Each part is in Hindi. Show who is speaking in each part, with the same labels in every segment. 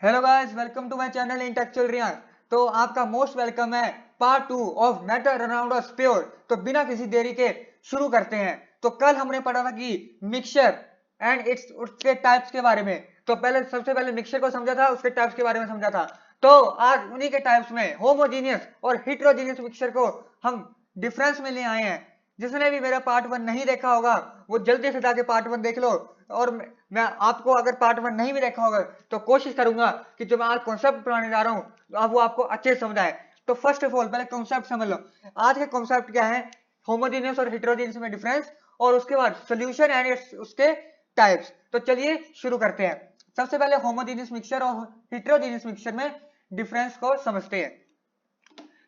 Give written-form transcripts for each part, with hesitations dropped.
Speaker 1: Hello guys, welcome to my channel intellectual Riyan. तो आपका मोस्ट वेलकम है part 2 of matter around us pure. तो बिना किसी देरी के शुरू करते हैं। तो कल हमने पढ़ा था कि मिक्सचर एंड इट्स उसके टाइप्स के बारे में। तो सबसे पहले मिक्सचर को समझा था, उसके टाइप्स के बारे में समझा था। तो आज उन्हीं के टाइप्स में होमोजीनियस और हिट्रोजीनियस मिक्सचर को हम डिफरेंस में ले आए हैं। जिसने भी मेरा पार्ट 1 नहीं देखा होगा वो जल्दी से जाके पार्ट 1 देख लो। और मैं आपको अगर पार्ट 1 नहीं भी देखा होगा तो कोशिश करूंगा कि जो मैं आज कॉन्सेप्ट पढ़ाने जा रहा हूँ अब वो आपको अच्छे से समझ आए। तो फर्स्ट ऑफ ऑल पहले कॉन्सेप्ट समझ लो। आज के कॉन्सेप्ट क्या है, होमोजेनियस और हेटेरोजेनियस में डिफरेंस, और उसके बाद सॉल्यूशन एंड उसके टाइप्स। तो चलिए शुरू करते हैं। सबसे पहले होमोजेनियस मिक्सचर और हेटेरोजेनियस मिक्सचर में डिफरेंस को समझते हैं।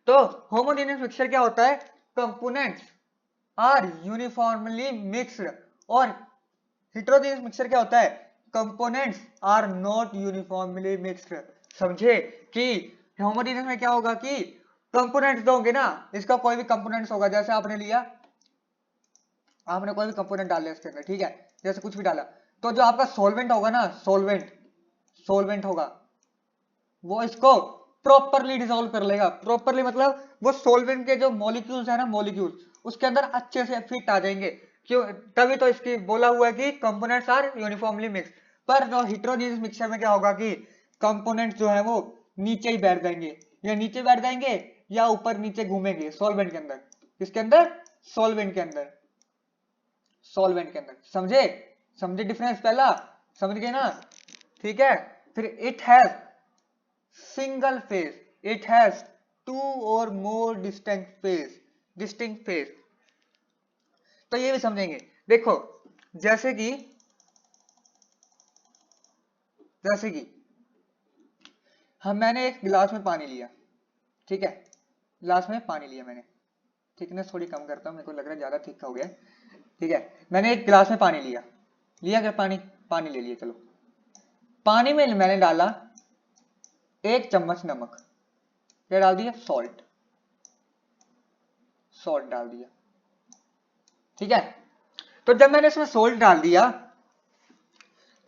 Speaker 1: तो होमोजेनियस मिक्सचर क्या होता है, कंपोनेंट्स आर यूनिफॉर्मली मिक्स्ड। और हेटेरोजेनियस मिक्सचर क्या होता है, components are not uniformly mixed. समझे कि होमोजेनियस में क्या होगा कि कंपोनेंट्स जो होंगे ना, इसका कोई भी कंपोनेंट्स होगा, जैसे आपने लिया, आपने कोई भी कंपोनेंट डाल लिया इसके अंदर, ठीक है, जैसे कुछ भी डाला, तो जो आपका सॉल्वेंट होगा ना, सॉल्वेंट होगा, वो इसको प्रॉपरली डिसॉल्व कर लेगा। प्रॉपरली मतलब वो सॉल्वेंट के जो मॉलिक्यूल्स है ना, मॉलिक्यूल्स उसके अंदर अच्छे से फिट आ जाएंगे। क्यों? तभी तो इसकी बोला हुआ है कि कंपोनेंट्स आर यूनिफॉर्मली मिक्स। पर जो हेटेरोजेनियस मिक्सचर में क्या होगा कि कंपोनेंट्स जो है वो नीचे ही बैठ जाएंगे, या नीचे बैठ जाएंगे या ऊपर नीचे घूमेंगे सॉल्वेंट के अंदर। किसके अंदर? सॉल्वेंट के अंदर। सॉल्वेंट के अंदर। समझे? समझे डिफरेंस पहला? समझ गए ना? ठीक है। फिर it has single phase, it has two और मोर डिस्टिंक्ट फेज। तो ये भी समझेंगे। देखो, जैसे कि मैंने एक गिलास में पानी लिया, ठीक है, गिलास में पानी लिया मैंने, थिकनेस थोड़ी कम करता हूं, मेरे को लग रहा है ज्यादा थिक हो गया। ठीक है, मैंने एक गिलास में पानी लिया क्या, पानी ले लिया। चलो, पानी में मैंने डाला 1 चम्मच नमक। क्या डाल दिया? सॉल्ट डाल दिया। ठीक है, तो जब मैंने इसमें सॉल्ट डाल दिया,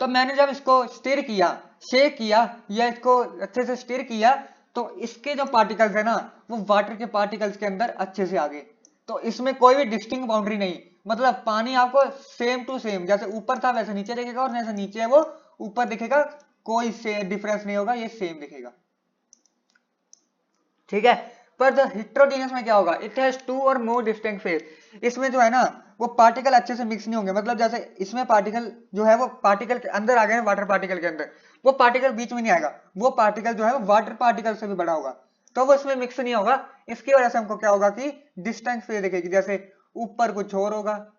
Speaker 1: तो मैंने जब इसको स्टिर किया, शेक किया, या इसको अच्छे से स्टिर किया, तो इसके जो पार्टिकल्स है ना, वो वाटर के पार्टिकल्स के अंदर अच्छे से आ गए। तो इसमें कोई भी डिस्टिंक्ट बाउंड्री नहीं, मतलब पानी आपको सेम टू सेम, जैसे ऊपर था वैसे नीचे दिखेगा, और जैसे नीचे है वो ऊपर दिखेगा, कोई से डिफरेंस नहीं होगा, ये सेम दिखेगा। ठीक है। पर जो हेटेरोजेनियस में क्या होगा, इट हैज टू और मोर डिस्टिंक्ट फेज। इसमें जो है ना, वो पार्टिकल अच्छे से मिक्स नहीं होंगे। मतलब जैसे इसमें पार्टिकल जो है वो पार्टिकल के अंदर आ गए हैं, वाटर पार्टिकल के अंदर, वो पार्टिकल बीच में नहीं आएगा, वो पार्टिकल जो है वो वाटर पार्टिकल से भी बड़ा होगा, तो वो इसमें मिक्स नहीं होगा। इसकी वजह से हमको क्या होगा कि डिस्टिंक्ट फेज दिखेगी, जैसे ऊपर कुछ और होगा,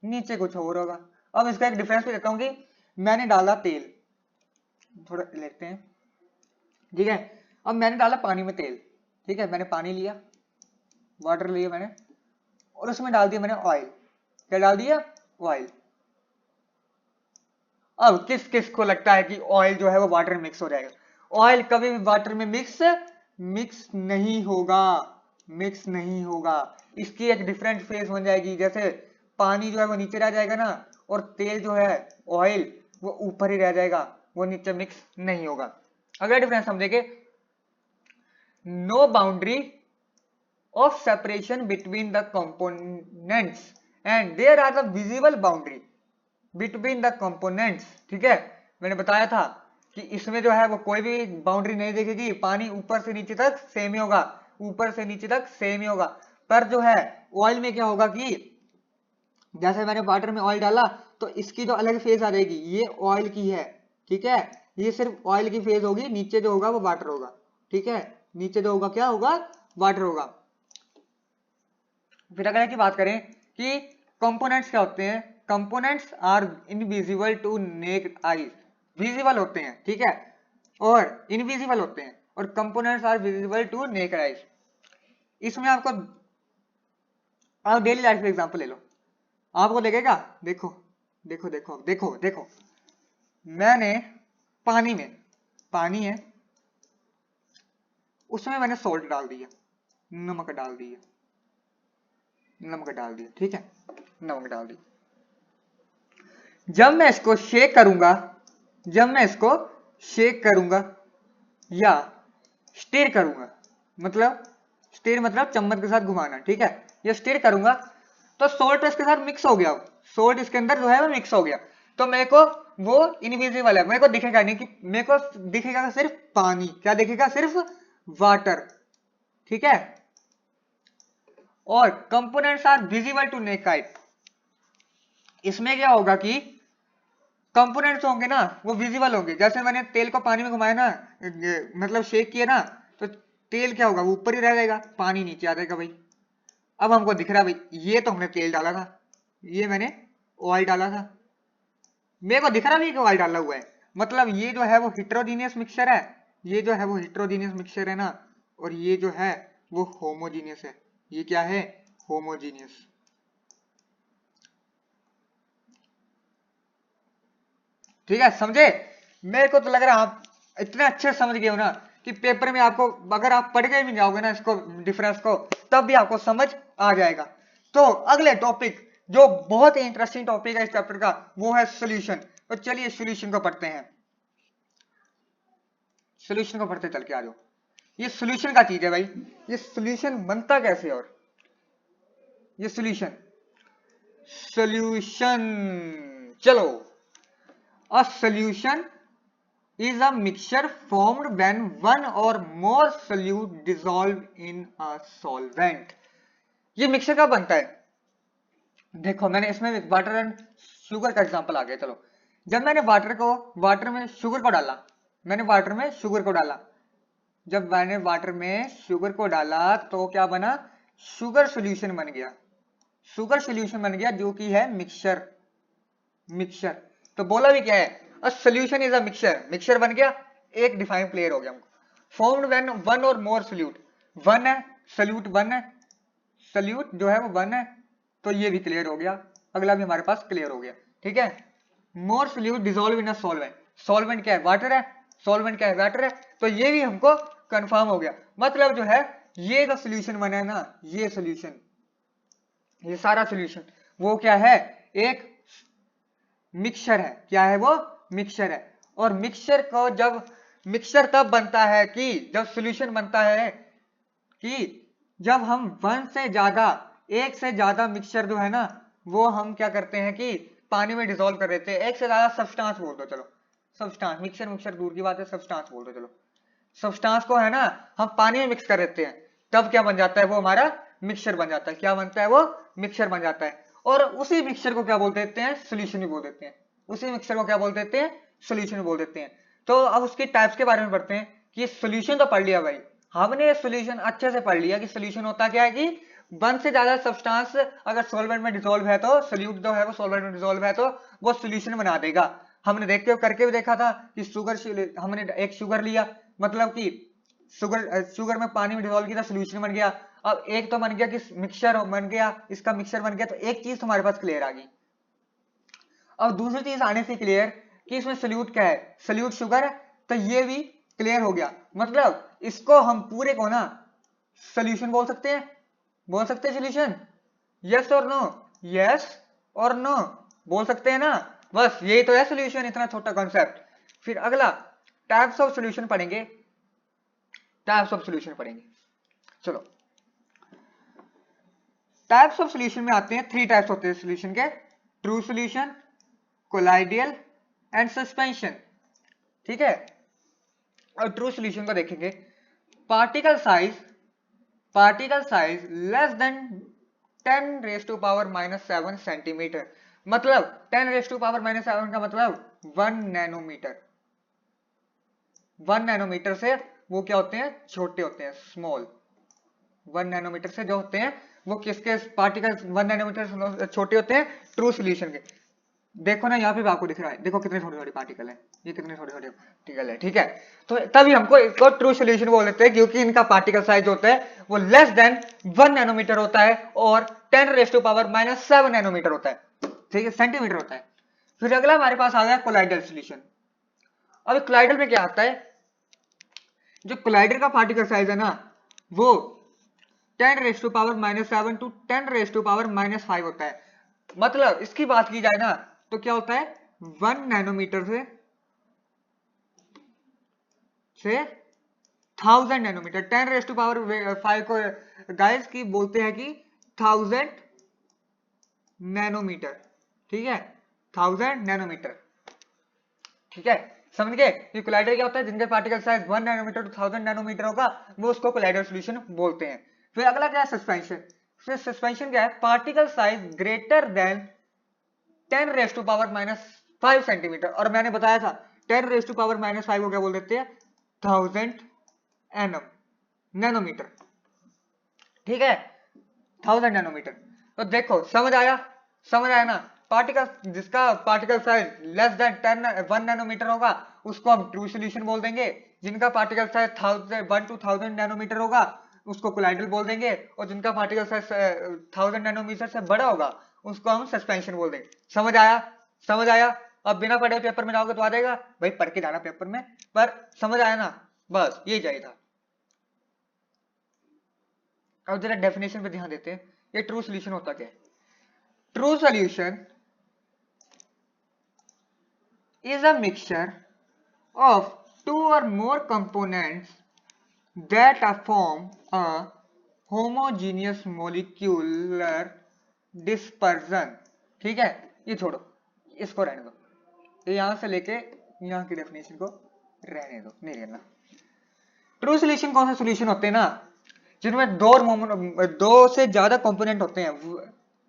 Speaker 1: नीचे कुछ और होगा। अब इसका एक डिफरेंस भी देता हूँ कि मैंने डाला तेल, थोड़ा लेते हैं, ठीक है। अब मैंने डाला पानी में तेल, ठीक है, मैंने पानी लिया, वाटर लिया मैंने, और उसमें डाल दिया मैंने ऑयल। क्या डाल दिया? ऑयल। अब किस किस को लगता है कि ऑयल जो है वो वाटर में मिक्स हो जाएगा? ऑयल कभी भी वाटर में मिक्स नहीं होगा, मिक्स नहीं होगा। इसकी एक डिफरेंट फेज बन जाएगी, जैसे पानी जो है वो नीचे रह जाएगा ना, और तेल जो है, ऑयल, वो ऊपर ही रह जाएगा, वो नीचे मिक्स नहीं होगा। अगला डिफरेंस हम देखें, no boundary of separation between the components and there are the visible boundary between the components। ठीक है, मैंने बताया था कि इसमें जो है वो कोई भी बाउंड्री नहीं दिखेगी, पानी ऊपर से नीचे तक सेम ही होगा, ऊपर से नीचे तक सेम ही होगा। पर जो है ऑयल में क्या होगा कि जैसे मैंने वाटर में ऑयल डाला, तो इसकी जो अलग फेज आ जाएगी, ये ऑयल की है, ठीक है, ये सिर्फ ऑयल की फेज होगी, नीचे जो होगा वो वाटर होगा। ठीक है, नीचे जो होगा क्या होगा? वाटर होगा। फिर अगर की बात करें कि कंपोनेंट्स क्या होते हैं, components are invisible to naked eyes. Visible होते हैं, ठीक है, और इनविजिबल होते हैं, और components are visible to naked eyes. इसमें आपको, आप डेली लाइफ का एग्जांपल ले लो, आपको लगेगा, देखो देखो देखो देखो देखो, मैंने पानी है, उसमें मैंने सॉल्ट डाल दिया, नमक डाल दिया, ठीक है, नमक डाल दिया। जब मैं इसको शेक करूंगा, या स्टीर करूंगा, मतलब स्टीर मतलब चम्मच के साथ घुमाना, ठीक है, ये स्टीर करूंगा तो सोल्ट इसके साथ मिक्स हो गया, सोल्ट इसके अंदर जो है वो मिक्स हो गया, तो मेरे को वो इनविजिबल है, मेरे को दिखेगा नहीं, कि मेरे को दिखेगा सिर्फ पानी, क्या दिखेगा, सिर्फ वाटर, ठीक है। और components are visible to naked eye, इसमें क्या होगा कि कंपोनेंट्स होंगे ना वो विजिबल होंगे, जैसे मैंने तेल को पानी में घुमाया ना, मतलब शेक किया ना, तो तेल क्या होगा, वो ऊपर ही रह जाएगा, पानी नीचे आ जाएगा भाई। अब हमको दिख रहा है भाई ये तो हमने तेल डाला था, ये मैंने ऑयल डाला था, मेरे को दिख रहा है कि ऑयल डाला हुआ है, मतलब ये जो है वो हिट्रोजीनियस मिक्सचर है, ये जो है वो हिट्रोजीनियस मिक्सचर है ना, और ये जो है वो होमोजीनियस है, ये क्या है, होमोजीनियस। ठीक है, समझे। मेरे को तो लग रहा है आप इतने अच्छे समझ गए हो ना कि पेपर में आपको, अगर आप पढ़ के भी जाओगे ना इसको डिफरेंस को, तब भी आपको समझ आ जाएगा। तो अगले टॉपिक जो बहुत ही इंटरेस्टिंग टॉपिक है इस चैप्टर का, वो है सोल्यूशन। तो चलिए सोल्यूशन को पढ़ते हैं, सोल्यूशन को पढ़ते चल के आ जाओ। ये सोल्यूशन का चीज है भाई, ये सोल्यूशन बनता कैसे, और ये सोल्यूशन, सोल्यूशन, चलो, a solution is a mixture formed when one or more solute dissolve in a solvent। ये मिक्सचर कब बनता है, देखो मैंने इसमें वाटर एंड शुगर का एग्जांपल आ गया, चलो, जब मैंने वाटर में शुगर को डाला, मैंने वाटर में शुगर को डाला, जब मैंने वाटर में शुगर को डाला तो क्या बना, शुगर सॉल्यूशन बन गया, शुगर सॉल्यूशन बन गया जो कि है मिक्सचर, मिक्सचर। तो बोला भी क्या है, a solution is a mixture, mixture बन गया, एक डिफाइन क्लियर हो गया हमको। फॉर्म्ड व्हेन वन और मोर सोल्यूट, वन है सोल्यूट, वन है सोल्यूट जो है वो वन है, तो ये भी क्लियर हो गया, अगला भी हमारे पास क्लियर हो गया, ठीक है। मोर solute dissolve in a solvent, solvent क्या है, वाटर है, सॉल्वेंट क्या है, वाटर है, तो ये भी हमको कंफर्म हो गया, मतलब जो है ये जो सोल्यूशन बना है ना, ये सोल्यूशन, ये सारा सोल्यूशन वो क्या है, एक मिक्सचर है, क्या है वो, मिक्सचर है। और मिक्सचर को जब, मिक्सचर तब बनता है कि जब सॉल्यूशन बनता है कि जब हम वन से ज्यादा, एक से ज्यादा मिक्सचर जो है ना, वो हम क्या करते हैं कि पानी में डिसॉल्व कर देते हैं, एक से ज्यादा सब्सटेंस बोल दो, चलो सब्सटेंस, मिक्सचर मिक्सचर दूर की बात है, सब्सटेंस बोल दो, चलो सब्सटेंस को है ना हम पानी में मिक्स कर देते हैं, तब क्या बन जाता है, वो हमारा मिक्सचर बन जाता है, क्या बनता है, वो मिक्सचर बन जाता है। और उसी मिक्सचर को क्या बोल देते हैं, सोल्यूशन भी बोल देते हैं, उसी मिक्सचर को क्या बोल देते हैं, सोल्यूशन भी बोल देते हैं। तो अब उसके टाइप्स के बारे में पढ़ते हैं कि सोल्यूशन तो पढ़ लिया भाई, हमने सोल्यूशन अच्छे से पढ़ लिया कि सोल्यूशन होता क्या है, कि वन से ज्यादा सब्सटेंस अगर सॉल्वेंट में डिसॉल्व है, तो सोल्यूट जो है वो सॉल्वेंट में डिसॉल्व है, तो वो सोल्यूशन बना देगा। हमने देखते हुए करके भी देखा था कि शुगर, हमने एक शुगर लिया, मतलब कि शुगर में पानी में डिसॉल्व किया, सोल्यूशन बन गया। अब एक तो बन गया कि मिक्सचर बन गया, इसका मिक्सचर बन गया, तो एक चीज हमारे पास क्लियर आ गई। अब दूसरी चीज आने से क्लियर कि इसमें सोल्यूट क्या है, सोल्यूट शुगर है, तो ये भी क्लियर हो गया, मतलब इसको हम पूरे को ना सोल्यूशन बोल सकते हैं, बोल सकते हैं सोल्यूशन, यस और नो, यस और नो बोल सकते हैं ना, बस यही तो है सोल्यूशन, इतना छोटा कॉन्सेप्ट। फिर अगला टाइप्स ऑफ सोल्यूशन पढ़ेंगे, टाइप्स ऑफ सोल्यूशन पढ़ेंगे, चलो टाइप्स ऑफ सोल्यूशन में आते हैं, थ्री टाइप्स होते हैं सोल्यूशन के, true solution, colloidal and suspension, ठीक है। और ट्रू सोल्यूशन को देखेंगे, particle size, particle size less than 10 raise to power -7 centimetre, मतलब 10 रेज टू पावर -7 का मतलब 1 नैनोमीटर, 1 नैनोमीटर से वो क्या होते हैं, छोटे होते हैं, स्मॉल, 1 नैनोमीटर से जो होते हैं वो किसके पार्टिकल 1 नैनोमीटर छोटे होते हैं, ट्रू सोल्यूशन के। देखो ना यहाँ पे आपको दिख रहा है, देखो कितने छोटे छोटे पार्टिकल हैं, ये कितने छोटे छोटे पार्टिकल है, ठीक है। तो तभी हमको इसको ट्रू सोल्यूशन बोल देते हैं, क्योंकि इनका पार्टिकल साइज होता है वो लेस देन 1 नैनोमीटर होता है और 10 रेज टू पावर -7 नैनोमीटर होता है, ठीक है, सेंटीमीटर होता है। फिर अगला हमारे पास आ गया कोलाइडल सोल्यूशन। अब कोलाइडल में क्या आता है, जो कोलाइडर का पार्टिकल साइज है ना वो 10 raise to power -7 to 10 raise to power -5 होता है, मतलब इसकी बात की जाए ना तो क्या होता है, 1 नैनोमीटर से 1000 नैनोमीटर, 10⁵ को गाइस की बोलते हैं कि 1000 नैनोमीटर, ठीक है, 1000 नैनोमीटर, ठीक है, समझ गए। ये कोलाइडर क्या होता है, जिनके particle size 1 nanometre to 1000 nanometre होगा वो उसको कोलाइडर सॉल्यूशन बोलते हैं। फिर अगला क्या है, सस्पेंशन। फिर सस्पेंशन क्या है, particle size greater than 10⁻⁻5 centimetre, और मैंने बताया था 10⁻⁻5 को क्या बोल देते हैं, 1000 एनम नैनोमीटर, ठीक है, 1000 नैनोमीटर। तो देखो समझ आया, समझ आया ना। पार्टिकल जिसका particle size less than 1 nanometre होगा उसको हम ट्रू सॉल्यूशन बोल देंगे, जिनका पार्टिकल साइज 1 to 1000 नैनोमीटर होगा उसको कोलाइडल बोल देंगे, और जिनका पार्टिकल साइज 1000 नैनोमीटर से बड़ा होगा उसको हम सस्पेंशन बोल देंगे। समझ आया, समझ आया। अब बिना पढ़े पेपर में जाओगे तो आ जाएगा भाई, पढ़ के जाना पेपर में, पर समझ आया ना, बस ये चाहिए था। अब जरा डेफिनेशन पे ध्यान देते हैं, ये ट्रू सॉल्यूशन होता क्या है। True solution is a mixture of two or more components that form a homogeneous molecular dispersion, ठीक है, ये छोड़ो, इसको रहने दो, ये यहां से लेके यहां की डेफिनेशन को रहने दो, नहीं रहना। ट्रू सॉल्यूशन कौन से सॉल्यूशन होते हैं ना, जिनमें दो से ज्यादा कंपोनेंट होते हैं,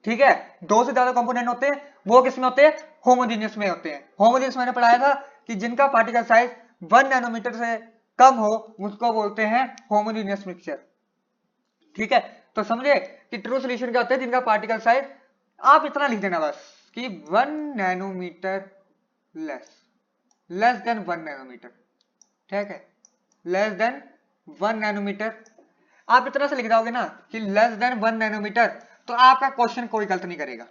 Speaker 1: ठीक है, दो से ज्यादा कंपोनेंट होते हैं, वो किसमें होते हैं, होमोजेनियस में होते हैं। होमोजेनियस मैंने पढ़ाया था कि जिनका पार्टिकल साइज 1 नैनोमीटर से कम हो उसको बोलते हैं होमोजेनियस मिक्सचर, ठीक है। तो समझे कि ट्रू सॉल्यूशन क्या होते हैं, जिनका पार्टिकल साइज, आप इतना लिख देना बस कि 1 नैनोमीटर लेस देन 1 नैनोमीटर, ठीक है, लेस देन 1 नैनोमीटर। आप इतना से लिख जाओगे ना कि लेस देन 1 नैनोमीटर, तो आपका क्वेश्चन कोई गलत नहीं करेगा,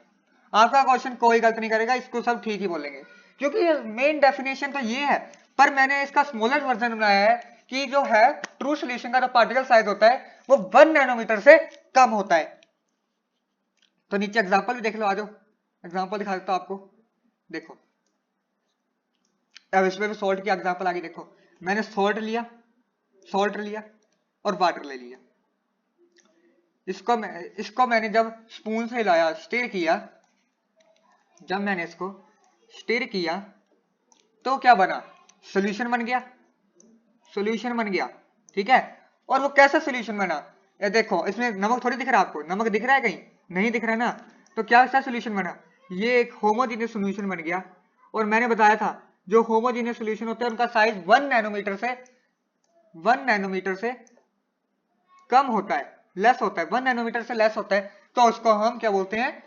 Speaker 1: आपका क्वेश्चन कोई गलत नहीं करेगा, इसको सब ठीक ही बोलेंगे, क्योंकि मेन डेफिनेशन तो ये है, पर मैंने इसका स्मॉलर वर्जन बनाया है कि जो है ट्रू सॉल्यूशन का जो पार्टिकल साइज होता है वो 1 नैनोमीटर से कम होता है। तो नीचे एग्जांपल भी देख लो, आ जाओ एग्जांपल दिखा देता हूं आपको, देखो अब इसमें भी सॉल्ट की एग्जांपल आ गई। देखो मैंने सॉल्ट लिया और वाटर ले लिया, इसको मैंने जब स्पून से हिलाया, स्टिर किया, जब मैंने इसको स्टिर किया तो क्या बना, सॉल्यूशन बन गया, सॉल्यूशन बन गया, ठीक है। और वो कैसा सॉल्यूशन बना, ये देखो इसमें नमक थोड़ी दिख रहा है, आपको नमक दिख रहा है कहीं, नहीं दिख रहा है ना, तो क्या सा सॉल्यूशन बना, ये एक होमोजेनियस सॉल्यूशन बन गया। और मैंने बताया था जो होमोजेनियस सॉल्यूशन होते हैं उनका साइज 1 नैनोमीटर से कम होता है, लेस होता है, 1 नैनोमीटर से लेस होता है, तो उसको हम क्या बोलते हैं,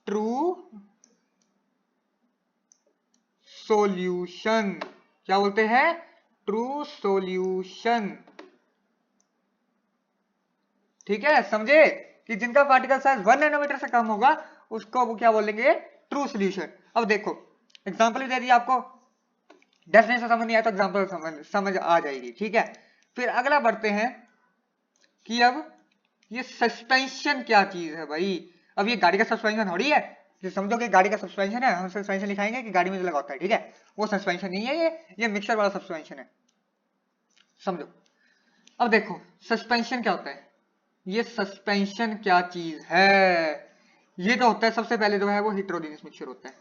Speaker 1: ट्रू सॉल्यूशन, क्या बोलते हैं, ट्रू सॉल्यूशन, ठीक है। समझे कि जिनका पार्टिकल साइज 1 नैनोमीटर से कम होगा उसको वो क्या बोलेंगे, ट्रू सॉल्यूशन। अब देखो एग्जांपल भी दे दिया आपको, डेफिनेशन समझ नहीं आया तो एग्जांपल समझ आ जाएगी, ठीक है। फिर अगला बढ़ते हैं कि अब ये सस्पेंशन क्या चीज है भाई। अब ये गाड़ी का सस्पेंशन थोड़ी है, कि समझो कि गाड़ी का सस्पेंशन है, हम सस्पेंशन लिखाएंगे कि गाड़ी में जो लगा होता है, ठीक है, वो सस्पेंशन नहीं है, ये मिक्सर वाला सस्पेंशन है, समझो। अब देखो सस्पेंशन क्या होता है, ये सस्पेंशन क्या चीज है, ये जो होता है सबसे पहले जो है वो हेटेरोजेनियस मिक्सचर होता है,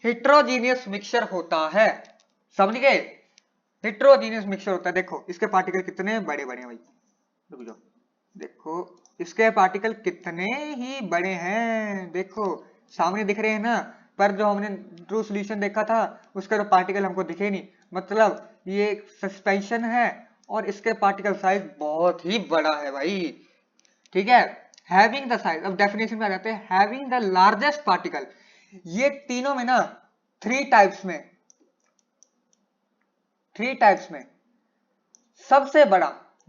Speaker 1: हेटेरोजेनियस मिक्सचर होता है, समझ गए, हेटेरोजेनियस मिक्सचर होता है। देखो इसके पार्टिकल कितने बड़े बड़े हैं भाई, रुक जाओ, देखो इसके पार्टिकल कितने ही बड़े हैं, देखो सामने दिख रहे हैं ना, पर जो हमने ट्रू सॉल्यूशन देखा था उसके तो पार्टिकल हमको दिखे नहीं, मतलब ये सस्पेंशन है और इसके पार्टिकल साइज बहुत ही बड़ा है भाई, ठीक है। हैविंग द साइज, अब डेफिनेशन में आ जाते हैं, हैविंग द लार्जेस्ट पार्टिकल, ये तीनों में ना थ्री टाइप्स में सबसे बड़ा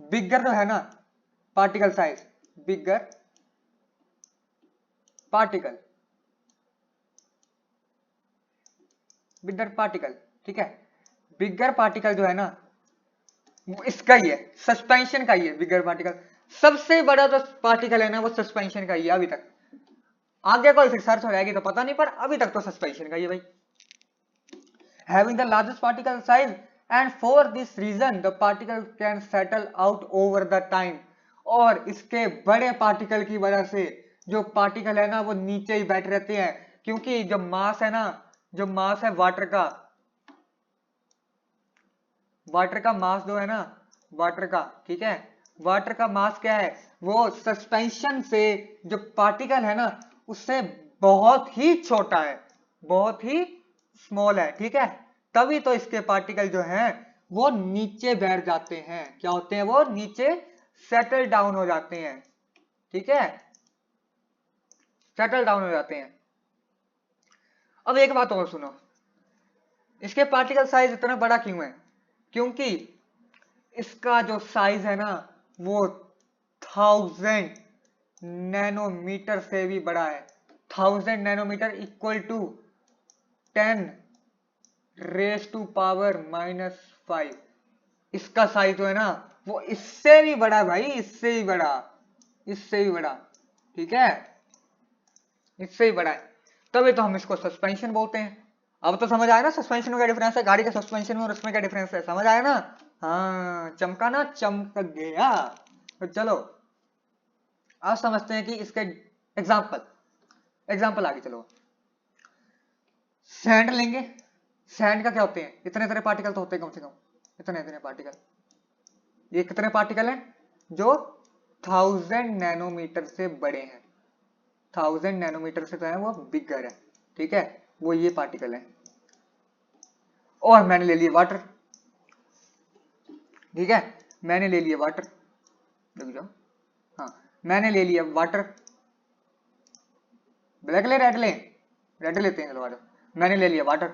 Speaker 1: बिगर जो है ना पार्टिकल साइज, बिगर पार्टिकल, ठीक है, बिगर पार्टिकल जो है ना वो इसका ही है, सस्पेंशन का ही है बिगर पार्टिकल, सबसे बड़ा जो पार्टिकल है ना वो सस्पेंशन का ही है अभी तक, आगे कोई रिसर्च हो जाएगी तो पता नहीं, पर अभी तक तो सस्पेंशन का ही है भाई। Having the largest particle size and for this reason the particle can settle out over the time. और इसके बड़े पार्टिकल की वजह से जो पार्टिकल है ना वो नीचे ही बैठे रहते हैं, क्योंकि जो मास है ना, जो मास है वाटर का मास जो है ना वाटर का, ठीक है, वाटर का मास क्या है, वो सस्पेंशन से जो पार्टिकल है ना उससे बहुत ही छोटा है, बहुत ही स्मॉल है, ठीक है। तभी तो इसके पार्टिकल जो हैं वो नीचे बैठ जाते हैं, क्या होते हैं, वो नीचे सेटल डाउन हो जाते हैं, ठीक है, सेटल डाउन हो जाते हैं। अब एक बात और सुनो, इसके पार्टिकल साइज इतना बड़ा क्यों है, क्योंकि इसका जो साइज है ना वो 1000 नैनोमीटर से भी बड़ा है। 1000 nanometre equal to 10 raise to power -5। इसका साइज जो है ना वो इससे भी बड़ा भाई, इससे भी बड़ा, इससे भी बड़ा, ठीक है, इससे भी बड़ा है। तभी तो हम इसको सस्पेंशन बोलते हैं। अब तो समझ आया ना सस्पेंशन में क्या डिफरेंस है, गाड़ी के सस्पेंशन में और उसमें क्या डिफरेंस है, समझ आया ना। हाँ, चमका ना, चमक गया। तो चलो अब समझते हैं कि इसके एग्जाम्पल आगे चलो। सैंड लेंगे, सैंड का क्या होते हैं, इतने इतने पार्टिकल तो होते हैं कम से कम, इतने इतने पार्टिकल। ये कितने पार्टिकल हैं, जो 1000 नैनोमीटर से बड़े हैं, 1000 नैनोमीटर से तो है वो बिगर है, ठीक है, वो ये पार्टिकल है। और मैंने ले लिया वाटर, ठीक है, मैंने ले लिया वाटर, रुक जाओ, हाँ मैंने ले लिया वाटर, ब्लैक ले रेड ले, रेड लेते हैं चलो वाटर, मैंने ले लिया वाटर।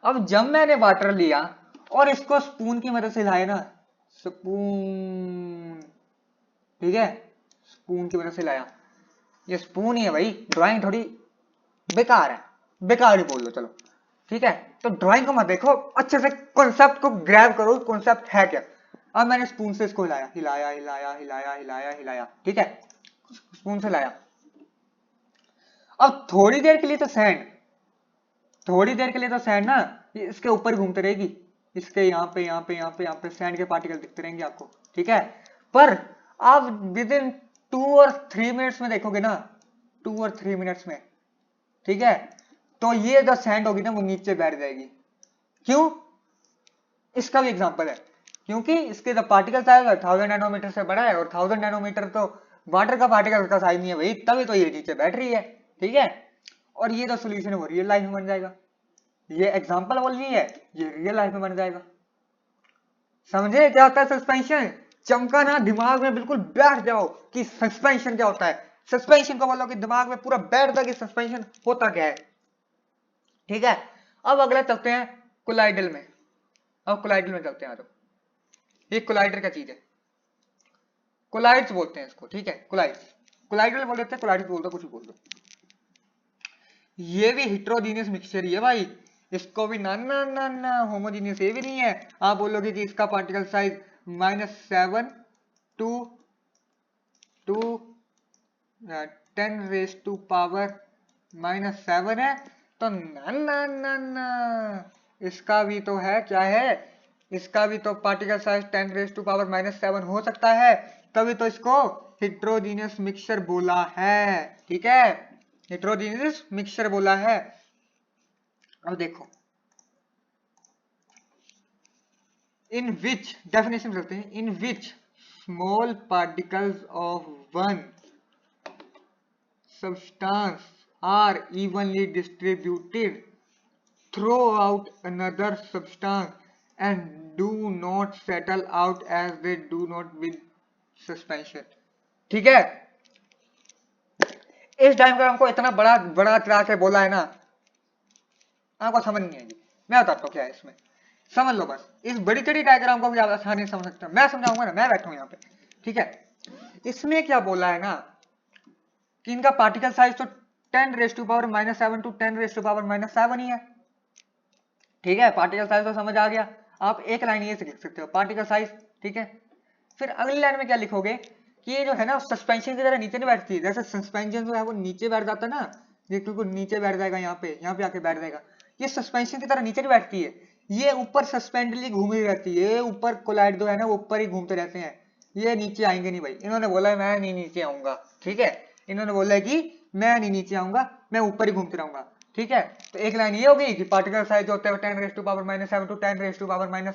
Speaker 1: अब जब मैंने वाटर लिया और इसको स्पून की मदद से लाया ना, स्पून, ठीक है, स्पून की मदद से लाया, ये स्पून ही है भाई, ड्राइंग थोड़ी बेकार है, बेकार ही बोल लो चलो, ठीक है। तो ड्राइंग को मत देखो, अच्छे से कॉन्सेप्ट को ग्रैब करो, कॉन्सेप्ट है क्या। अब मैंने स्पून से इसको हिलाया हिलाया हिलाया हिलाया हिलाया हिलाया, ठीक है, स्पून से लाया। अब थोड़ी देर के लिए तो सैंड, थोड़ी देर के लिए तो सैंड ना इसके ऊपर घूमते रहेगी, इसके यहाँ पे यहाँ पे यहाँ पे यहाँ पे सैंड के पार्टिकल दिखते रहेंगे आपको, ठीक है। पर आप विद इन 2 और 3 मिनट्स में देखोगे ना, 2 और 3 मिनट्स में, ठीक है, तो ये जो सैंड होगी ना वो नीचे बैठ जाएगी। क्यों, इसका भी एग्जांपल है, क्योंकि इसके जो पार्टिकल साइज 1000 नैनोमीटर से बड़ा है, और 1000 नैनोमीटर तो वाटर का पार्टिकल का साइज नहीं है भाई, तभी तो ये नीचे बैठ रही है, ठीक है। और ये जो सोल्यूशन है वो रियल लाइफ में बन जाएगा, ये एग्जांपल बोल रही है, ये रियल लाइफ में बन जाएगा। समझे क्या होता है सस्पेंशन, चमका ना, दिमाग में बिल्कुल बैठ जाओ कि सस्पेंशन क्या होता है, सस्पेंशन को बोलो कि दिमाग में पूरा बैठ जाए कि सस्पेंशन होता क्या है, ठीक है। अब अगला चलते हैं कोलाइडल में, अब कोलाइडल में चलते हैं। तो ये कोलाइडर क्या चीज है, कोलाइड्स बोलते हैं इसको, ठीक है, कोलाइड्स, कोलाइडल बोल देते हैं, कोलाइड्स बोल दो, कुछ भी बोल दो। ये भी हिट्रोजीनियस मिक्सचर ही है भाई, इसको भी ना ना ना ना होमोजीनियस ये भी नहीं है। आप बोलोगे कि इसका particle size -7 to 10 raise to power -7 है, तो ना ना ना ना, इसका भी तो है, क्या है, इसका भी तो particle size 10 raise to power -7 हो सकता है, तभी तो इसको हिट्रोजीनियस मिक्सचर बोला है, ठीक है, हेट्रोजीनियस मिक्सचर बोला है। अब देखो इन विच, डेफिनेशन करते हैं, in which small particles of one substance are evenly distributed throughout another substance and do not settle out as they do not with suspension, ठीक है। इस डायग्राम को इतना बड़ा बड़ा तरह से बोला है ना, आपको समझ नहीं आएगी, मैं बताता हूँ क्या है इसमें, समझ लो बस, इस बड़ी चढ़ी डायग्राम को भी आप आसानी से समझ सकते हो, मैं समझाऊंगा ना, मैं बैठा हूँ यहाँ पे, ठीक है। इसमें क्या बोला है ना कि इनका पार्टिकल साइज तो 10 raise to power -7 to 10 raise to power -7 ही है, ठीक है, पार्टिकल साइज तो समझ आ गया। आप एक लाइन ये से लिख सकते हो पार्टिकल साइज, ठीक है। फिर अगली लाइन में क्या लिखोगे कि ये जो है ना सस्पेंशन की तरह नीचे नहीं बैठती, जैसे सस्पेंशन जो है वो नीचे बैठ जाता है ना, ये बिल्कुल नीचे बैठ जाएगा, यहाँ पे आके बैठ जाएगा, ये सस्पेंशन की तरह नीचे नहीं बैठती है, ये ऊपर सस्पेंडली घूमी रहती है, ऊपर कोलाइड जो है ना वो ऊपर ही घूमते रहते हैं, ये नीचे आएंगे नहीं भाई। इन्होंने बोला मैं नहीं नीचे आऊंगा, ठीक है, इन्होंने बोला कि मैं नहीं नीचे आऊंगा, मैं ऊपर ही घूमते रहूंगा, ठीक है। तो एक लाइन ये होगी कि पार्टिकल साइज जो होता है 10⁻⁷ टू 10⁻⁵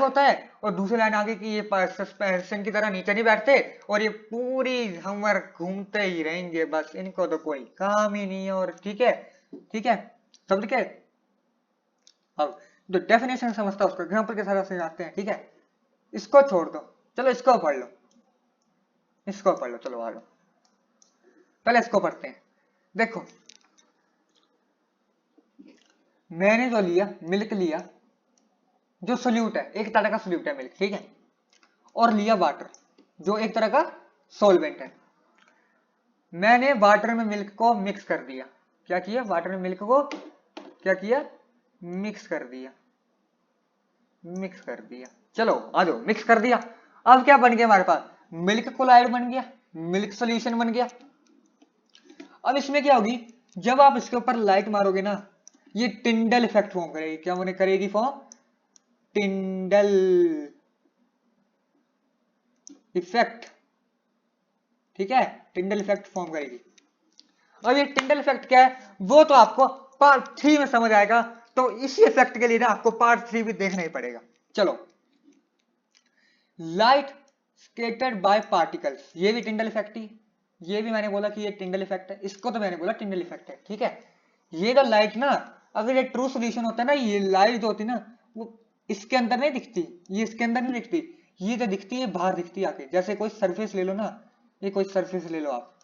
Speaker 1: होता है, और दूसरी लाइन आगे कि ये सस्पेंशन की तरह नीचे नहीं बैठते और ये पूरी हमर घूमते ही रहेंगे, बस इनको तो कोई काम ही नहीं है। और ठीक है, ठीक है, समझ के। अब जो डेफिनेशन समझता है उसको एग्जाम्पल के साथ समझाते हैं, ठीक है। इसको छोड़ दो, चलो इसको पढ़ लो, इसको पढ़ लो, चलो आ लो, पहले इसको पढ़ते हैं। देखो मैंने जो लिया मिल्क लिया, जो सोल्यूट है, एक तरह का सोल्यूट है मिल्क, ठीक है, और लिया वाटर जो एक तरह का सॉल्वेंट है। मैंने वाटर में मिल्क को मिक्स कर दिया, क्या किया, वाटर में मिल्क को क्या किया, मिक्स कर दिया, मिक्स कर दिया। चलो आ जाओ, मिक्स कर दिया। अब क्या बन गया हमारे पास, मिल्क कोलाइड बन गया, मिल्क सॉल्यूशन बन गया। अब इसमें क्या होगी, जब आप इसके ऊपर लाइट मारोगे ना, ये टिंडल इफेक्ट फॉर्म करेगी, क्या होने करेगी फॉर्म, टिंडल इफेक्ट, ठीक है, टिंडल इफेक्ट फॉर्म करेगी। अब ये टिंडल इफेक्ट क्या है वो तो आपको पार्ट 3 में समझ आएगा, तो इसी इफेक्ट के लिए ना आपको पार्ट 3 भी देखना ही पड़ेगा। चलो, लाइट स्केटर्ड बाय पार्टिकल्स, ये भी टिंडल इफेक्ट ही, ये भी मैंने बोला कि ये टिंडल इफेक्ट है, इसको तो मैंने बोला टिंडल इफेक्ट है, ठीक है। ये जो लाइट ना, अगर ये ट्रू सोल्यूशन होता है ना, ये लाइट जो होती ना वो इसके अंदर नहीं दिखती, ये इसके अंदर नहीं दिखती, ये तो दिखती है बाहर दिखती है आके। जैसे कोई सरफेस ले लो ना, ये कोई सरफेस ले लो आप,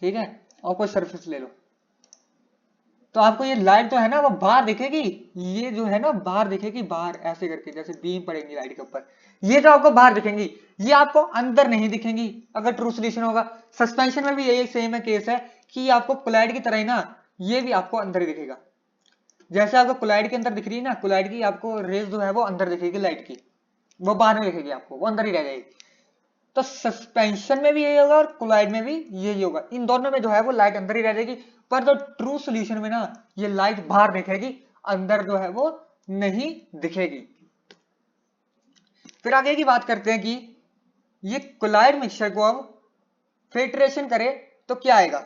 Speaker 1: ठीक है, और कोई सरफेस ले लो, तो आपको ये लाइट तो है ना वो बाहर दिखेगी, ये जो है ना बाहर दिखेगी, बाहर ऐसे करके जैसे बीम पड़ेगी लाइट के ऊपर, ये तो आपको बाहर दिखेंगी, ये आपको अंदर नहीं दिखेंगी अगर ट्रू सोल्यूशन होगा। सस्पेंशन में भी यही सेम है केस है कि आपको कोलाइड की तरह ही ना ये भी आपको अंदर ही दिखेगा। जैसे आपको कोलाइड के अंदर दिख रही है ना, कोलाइड की आपको रेज जो है वो अंदर दिखेगी लाइट की, वो बाहर नहीं दिखेगी आपको, वो अंदर ही रह जाएगी। तो सस्पेंशन में भी यही होगा और कोलाइड में भी यही होगा, इन दोनों में जो है वो लाइट अंदर ही रह जाएगी, पर जो ट्रू सोल्यूशन में ना ये लाइट बाहर दिखेगी, अंदर जो है वो नहीं दिखेगी। फिर आगे की बात करते हैं कि ये कोलाइड मिक्सचर को अब फिल्ट्रेशन करे तो क्या आएगा,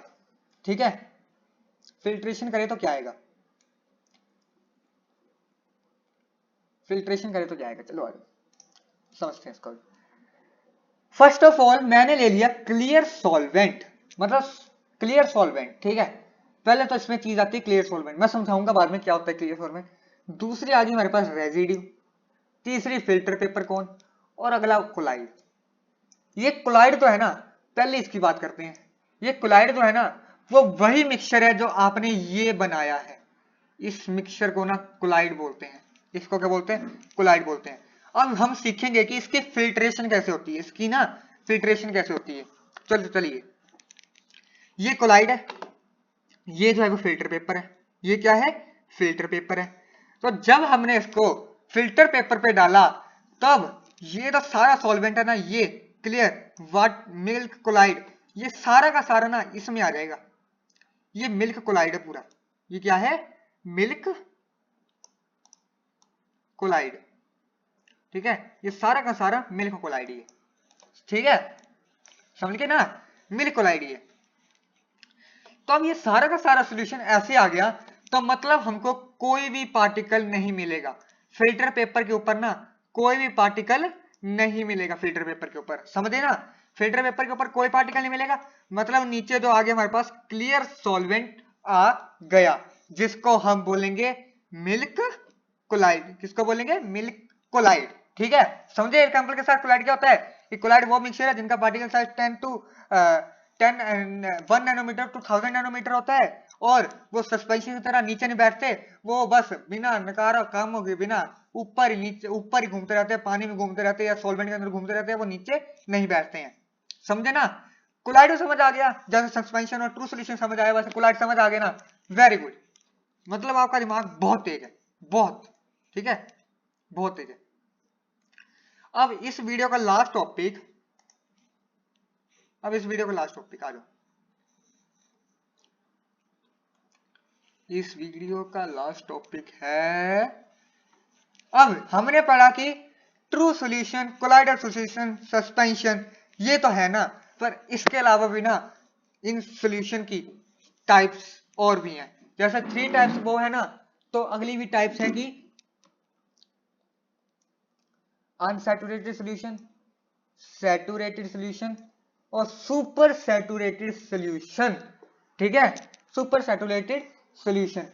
Speaker 1: ठीक है, फिल्ट्रेशन करे तो क्या आएगा, फिल्ट्रेशन करे तो क्या आएगा, चलो आगे समझते हैं इसको। फर्स्ट ऑफ ऑल मैंने ले लिया क्लियर सॉल्वेंट, मतलब क्लियर सॉल्वेंट, ठीक है। पहले तो इसमें चीज आती है क्लियर सॉल्वेंट, मैं समझाऊंगा बाद में क्या होता है क्लियर सॉल्वेंट। दूसरी आ गई हमारे पास रेजिड्यू, तीसरी फिल्टर पेपर कौन, और अगला कोलाइड। ये कोलाइड तो है ना, पहले इसकी बात करते हैं। ये कोलाइड जो है ना वो वही मिक्सचर है जो आपने ये बनाया है, इस मिक्सचर को ना कोलाइड बोलते हैं, इसको क्या बोलते हैं, कोलाइड बोलते हैं। अब हम सीखेंगे कि इसकी फिल्ट्रेशन कैसे होती है, इसकी ना फिल्ट्रेशन कैसे होती है। चलिए, ये कोलाइड है, ये जो है वो फिल्टर पेपर है, ये क्या है, फिल्टर पेपर है। तो जब हमने इसको फिल्टर पेपर पे डाला तब ये तो सारा सॉल्वेंट है ना, ये क्लियर वाट मिल्क कोलाइड, ये सारा का सारा ना इसमें आ जाएगा, ये मिल्क कोलाइड है पूरा, ये क्या है, मिल्क कोलाइड, ठीक है, ये सारा का सारा मिल्क कोलाइड है, ठीक है, समझ गए ना, मिल्क कोलाइड है। तो अब ये सारा का सारा सॉल्यूशन ऐसे आ गया, तो मतलब हमको कोई भी पार्टिकल नहीं मिलेगा फिल्टर पेपर के ऊपर ना, कोई भी पार्टिकल नहीं मिलेगा फिल्टर पेपर के ऊपर, समझे ना, फिल्टर पेपर के ऊपर कोई पार्टिकल नहीं मिलेगा। मतलब नीचे जो आ गया हमारे पास क्लियर सॉल्वेंट आ गया, जिसको हम बोलेंगे मिल्क कोलाइड, किसको बोलेंगे, मिल्क कोलाइड, ठीक है। समझे एग्जांपल के साथ कोलाइड क्या होता है, कि कोलाइड वो मिक्सचर है जिनका particle size 1 nanometre to 1000 nanometre होता है, और वो सस्पेंशन की तरह नीचे नहीं बैठते, वो बस बिना नकारा कामों के बिना ऊपर ही नीचे ऊपर ही घूमते रहते हैं, पानी में घूमते रहते हैं या सॉल्वेंट के अंदर घूमते रहते हैं, वो नीचे नहीं बैठते हैं, समझे ना। कोलाइड समझ आ गया, जैसे सस्पेंशन और ट्रू सॉल्यूशन समझ आया वैसे कोलाइड समझ आ गया ना, वेरी गुड, मतलब आपका दिमाग बहुत तेज है, बहुत, ठीक है, बहुत तेज है। अब इस वीडियो का लास्ट टॉपिक, अब इस वीडियो का लास्ट टॉपिक आ जाओ। इस वीडियो का लास्ट टॉपिक है, अब हमने पढ़ा कि true solution, colloidal solution, suspension, ये तो है ना, पर इसके अलावा भी ना इन सॉल्यूशन की टाइप्स और भी हैं। जैसे 3 टाइप्स वो है ना, तो अगली भी टाइप्स है कि अनसैचुरेटेड सॉल्यूशन, सैचुरेटेड सॉल्यूशन और सुपर सैचुरेटेड सॉल्यूशन। ठीक है, सुपर सैचुरेटेड सॉल्यूशन।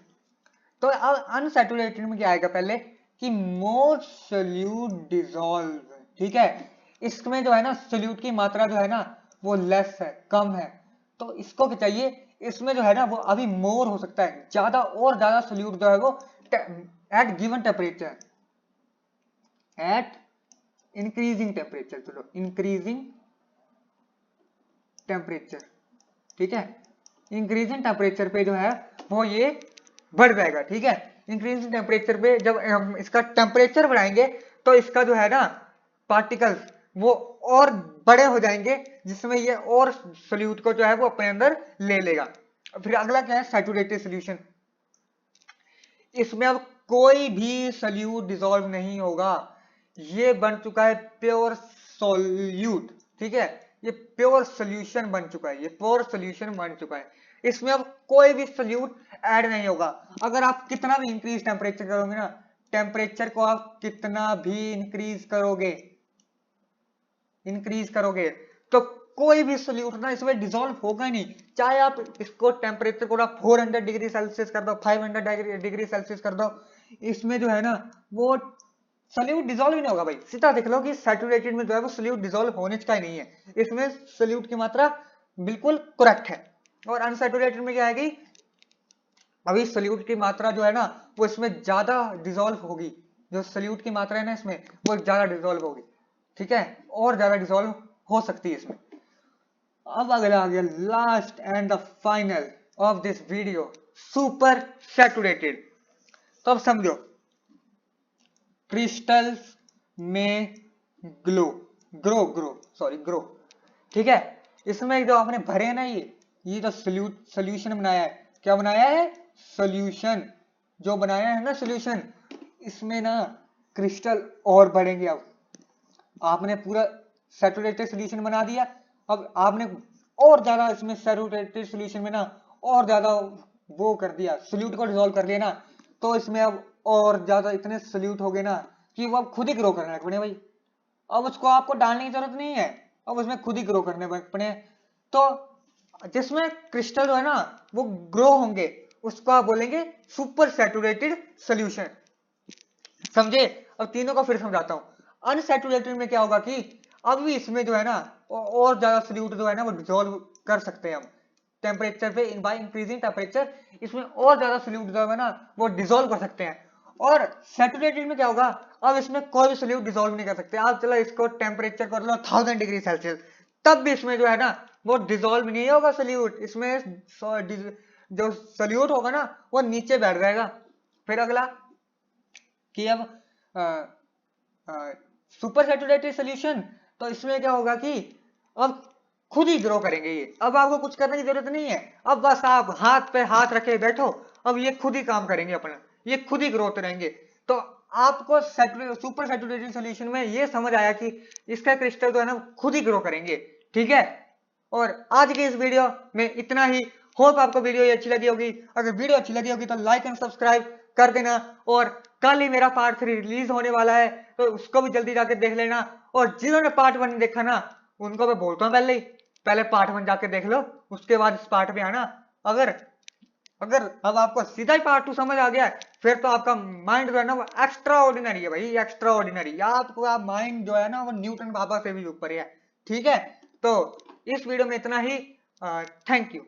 Speaker 1: तो अब अनसैचुरेटेड में क्या आएगा पहले कि मोर सोल्यूट डिसॉल्व। ठीक है, इसमें जो है ना सोल्यूट की मात्रा जो है ना वो लेस है, कम है, तो इसको क्या चाहिए, इसमें जो है ना वो अभी मोर हो सकता है, ज्यादा और ज्यादा सोल्यूट जो है वो at given temperature, at increasing temperature, चलो इंक्रीजिंग टेम्परेचर। ठीक है, इंक्रीजिंग टेम्परेचर पे जो है वो ये बढ़ जाएगा। ठीक है, इंक्रीजिंग टेम्परेचर पे जब हम इसका टेम्परेचर बढ़ाएंगे तो इसका जो है ना पार्टिकल्स वो और बड़े हो जाएंगे, जिसमें ये और सोल्यूट को जो है वो अपने अंदर ले लेगा। फिर अगला क्या है, सैचुरेटेड सॉल्यूशन। इसमें अब कोई भी सोल्यूट डिसॉल्व नहीं होगा, ये बन चुका है प्योर सोल्यूट। ठीक है, ये प्योर सोल्यूशन बन चुका है, ये प्योर सोल्यूशन बन चुका है। इसमें अब कोई भी सोल्यूट ऐड नहीं होगा। अगर आप कितना भी इंक्रीज टेम्परेचर करोगे ना, टेम्परेचर को आप कितना भी इंक्रीज करोगे तो कोई भी सोल्यूट ना इसमें डिसॉल्व होगा नहीं। चाहे आप इसको टेम्परेचर को 400 डिग्री सेल्सियस कर दो, 500 डिग्री सेल्सियस कर दो, इसमें जो है ना वो सोल्यूट डिसॉल्व ही नहीं होगा भाई। सीधा देख लो कि सैचुरेटेड में जो है वो सोल्यूट डिसॉल्व होने का ही नहीं है, इसमें सोल्यूट की मात्रा बिल्कुल करेक्ट है। और अनसैचुरेटेड में क्या आएगी, अभी सोल्यूट की मात्रा जो है ना वो इसमें ज्यादा डिसॉल्व होगी, जो सोल्यूट की मात्रा है ना इसमें वो ज्यादा डिसॉल्व होगी। ठीक है, और ज्यादा डिसॉल्व हो सकती है इसमें। अब अगला आ गया last and the final of this video, super saturated. तो अब समझो, क्रिस्टल्स में ग्रो। ठीक है, इसमें जो आपने भरे हैं ना ये तो सोल्यूशन बनाया है। क्या बनाया है, सोल्यूशन। जो बनाया है ना सोल्यूशन, इसमें ना क्रिस्टल और बढ़ेंगे। अब आपने पूरा सैचुरेटेड सोल्यूशन बना दिया, अब आपने और ज्यादा इसमें सैचुरेटेड सोल्यूशन में ना और ज्यादा वो कर दिया, सोल्यूट को डिसॉल्व कर दिया ना, तो इसमें अब और ज्यादा इतने सोल्यूट हो गए ना कि वो अब खुद ही ग्रो करने लग पड़े भाई। अब उसको आपको डालने की जरूरत नहीं है, अब उसमें खुद ही ग्रो करने पड़े। तो जिसमें क्रिस्टल जो है ना वो ग्रो होंगे उसको आप बोलेंगे सुपर सैचुरेटेड सोल्यूशन। समझे? अब तीनों को फिर समझाता हूं। अनसैचुरेटेड में क्या होगा कि अब भी इसमें जो है ना और ज्यादा सोल्यूट जो है ना वो डिसॉल्व कर सकते हैं हम टेम्परेचर पे, बाय इंक्रीजिंग टेम्परेचर इसमें और ज्यादा सोल्यूट जो है ना वो डिसॉल्व कर सकते हैं। और सैचुरेटेड में क्या होगा, अब इसमें कोई भी सोल्यूट डिसॉल्व नहीं कर सकते। आप चलो इसको टेम्परेचर कर लो 1000 डिग्री सेल्सियस, तब भी इसमें जो है ना वो डिसॉल्व नहीं होगा सोल्यूट, इसमें जो सोल्यूट होगा ना वो नीचे बैठ जाएगा। फिर अगला कि अब सुपर सैचुरेटेड सोल्यूशन, तो इसमें क्या होगा कि अब खुद ही ग्रो करेंगे ये, अब आपको कुछ करने की जरूरत नहीं है। अब बस आप हाथ पे हाथ रखे बैठो, अब ये खुद ही काम करेंगे अपना, ये खुद ही ग्रो होते रहेंगे। तो आपको सुपर सैचुरेटेड सोल्यूशन में ये समझ आया कि इसका क्रिस्टल जो है ना खुद ही ग्रो करेंगे। ठीक है, और आज की इस वीडियो में इतना ही। होप आपको वीडियो ये अच्छी लगी होगी। अगर वीडियो अच्छी लगी होगी तो लाइक एंड सब्सक्राइब कर देना। और कल ही मेरा पार्ट 3 रिलीज होने वाला है, तो उसको भी जल्दी जाके देख लेना। और जिन्होंने पार्ट 1 देखा ना उनको मैं बोलता हूँ पहले पार्ट 1 जाके देख लो, उसके बाद इस पार्ट में आना। अगर अगर अब आपको सीधा ही पार्ट 2 समझ आ गया फिर तो आपका माइंड जो है ना वो एक्स्ट्रा ऑर्डिनरी है भाई, एक्स्ट्रा ऑर्डिनरी। आपका माइंड जो है ना वो न्यूटन बाबा से भी ऊपर है। ठीक है, तो इस वीडियो में इतना ही। Thank you.